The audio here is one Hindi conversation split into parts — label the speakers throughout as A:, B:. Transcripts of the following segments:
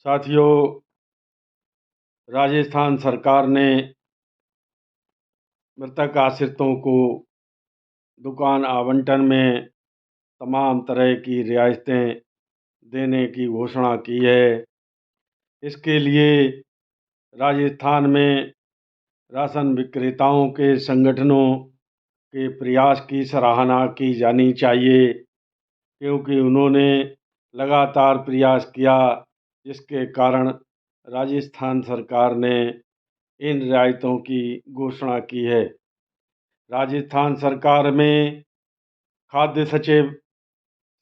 A: साथियों, राजस्थान सरकार ने मृतक आश्रितों को दुकान आवंटन में तमाम तरह की रियायतें देने की घोषणा की है। इसके लिए राजस्थान में राशन विक्रेताओं के संगठनों के प्रयास की सराहना की जानी चाहिए, क्योंकि उन्होंने लगातार प्रयास किया, जिसके कारण राजस्थान सरकार ने इन रियायतों की घोषणा की है। राजस्थान सरकार में खाद्य सचिव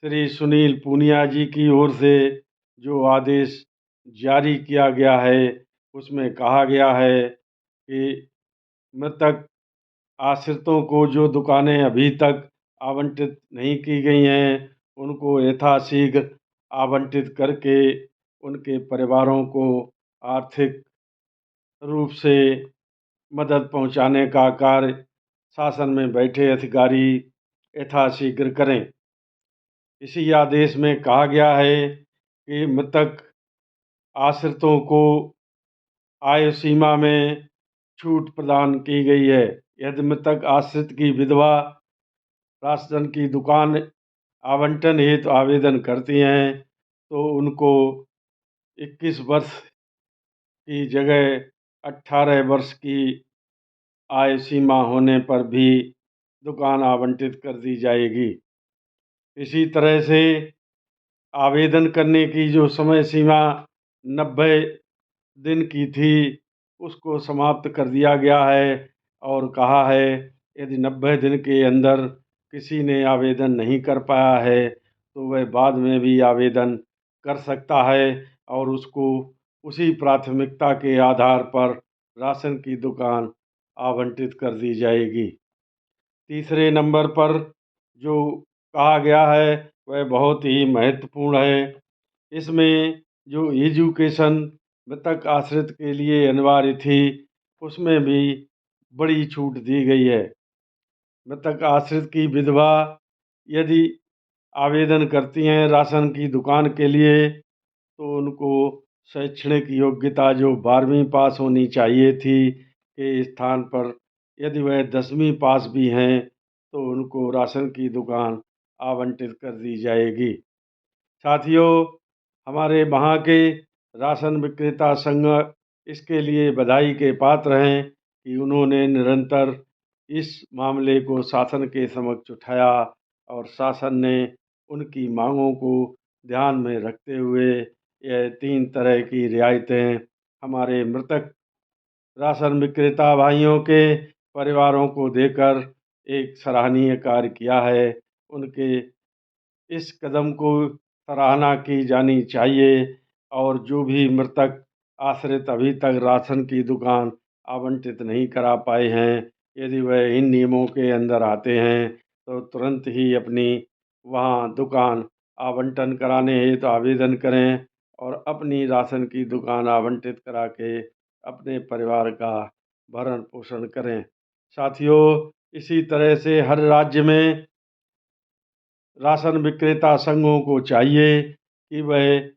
A: श्री सुनील पूनिया जी की ओर से जो आदेश जारी किया गया है, उसमें कहा गया है कि मृतक आश्रितों को जो दुकानें अभी तक आवंटित नहीं की गई हैं, उनको यथाशीघ्र आवंटित करके उनके परिवारों को आर्थिक रूप से मदद पहुंचाने का कार्य शासन में बैठे अधिकारी यथाशीघ्र करें। इसी आदेश में कहा गया है कि मृतक आश्रितों को आयु सीमा में छूट प्रदान की गई है। यदि मृतक आश्रित की विधवा राशन की दुकान आवंटन हेतु आवेदन करती हैं, तो उनको 21 वर्ष की जगह 18 वर्ष की आयु सीमा होने पर भी दुकान आवंटित कर दी जाएगी। इसी तरह से आवेदन करने की जो समय सीमा 90 दिन की थी, उसको समाप्त कर दिया गया है और कहा है यदि 90 दिन के अंदर किसी ने आवेदन नहीं कर पाया है, तो वह बाद में भी आवेदन कर सकता है और उसको उसी प्राथमिकता के आधार पर राशन की दुकान आवंटित कर दी जाएगी। तीसरे नंबर पर जो कहा गया है वह बहुत ही महत्वपूर्ण है। इसमें जो एजुकेशन मृतक आश्रित के लिए अनिवार्य थी, उसमें भी बड़ी छूट दी गई है। मृतक आश्रित की विधवा यदि आवेदन करती हैं राशन की दुकान के लिए, तो उनको शैक्षणिक योग्यता जो 12वीं पास होनी चाहिए थी के स्थान पर यदि वह 10वीं पास भी हैं, तो उनको राशन की दुकान आवंटित कर दी जाएगी। साथियों, हमारे वहाँ के राशन विक्रेता संघ इसके लिए बधाई के पात्र हैं कि उन्होंने निरंतर इस मामले को शासन के समक्ष उठाया और शासन ने उनकी मांगों को ध्यान में रखते हुए यह 3 तरह की रियायतें हमारे मृतक राशन विक्रेता भाइयों के परिवारों को देकर एक सराहनीय कार्य किया है। उनके इस कदम को सराहना की जानी चाहिए और जो भी मृतक आश्रित अभी तक राशन की दुकान आवंटित नहीं करा पाए हैं, यदि वह इन नियमों के अंदर आते हैं, तो तुरंत ही अपनी वहाँ दुकान आवंटन कराने हेतु आवेदन करें और अपनी राशन की दुकान आवंटित करा के अपने परिवार का भरण पोषण करें। साथियों, इसी तरह से हर राज्य में राशन विक्रेता संघों को चाहिए कि वह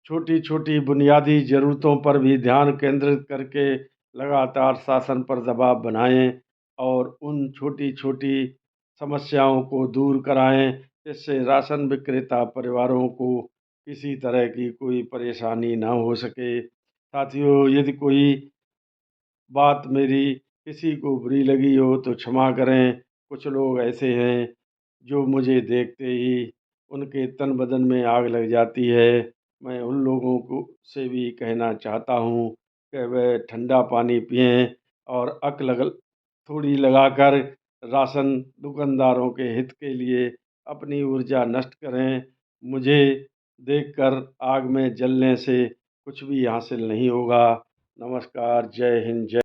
A: छोटी छोटी बुनियादी ज़रूरतों पर भी ध्यान केंद्रित करके लगातार शासन पर दबाव बनाएं और उन छोटी छोटी समस्याओं को दूर कराएं, जिससे राशन विक्रेता परिवारों को किसी तरह की कोई परेशानी ना हो सके। साथियों, यदि कोई बात मेरी किसी को बुरी लगी हो तो क्षमा करें। कुछ लोग ऐसे हैं जो मुझे देखते ही उनके तन बदन में आग लग जाती है। मैं उन लोगों को से भी कहना चाहता हूँ कि वह ठंडा पानी पिएं और अक्ल लगल थोड़ी लगाकर राशन दुकानदारों के हित के लिए अपनी ऊर्जा नष्ट करें। मुझे देखकर आग में जलने से कुछ भी हासिल नहीं होगा। नमस्कार, जय हिंद, जय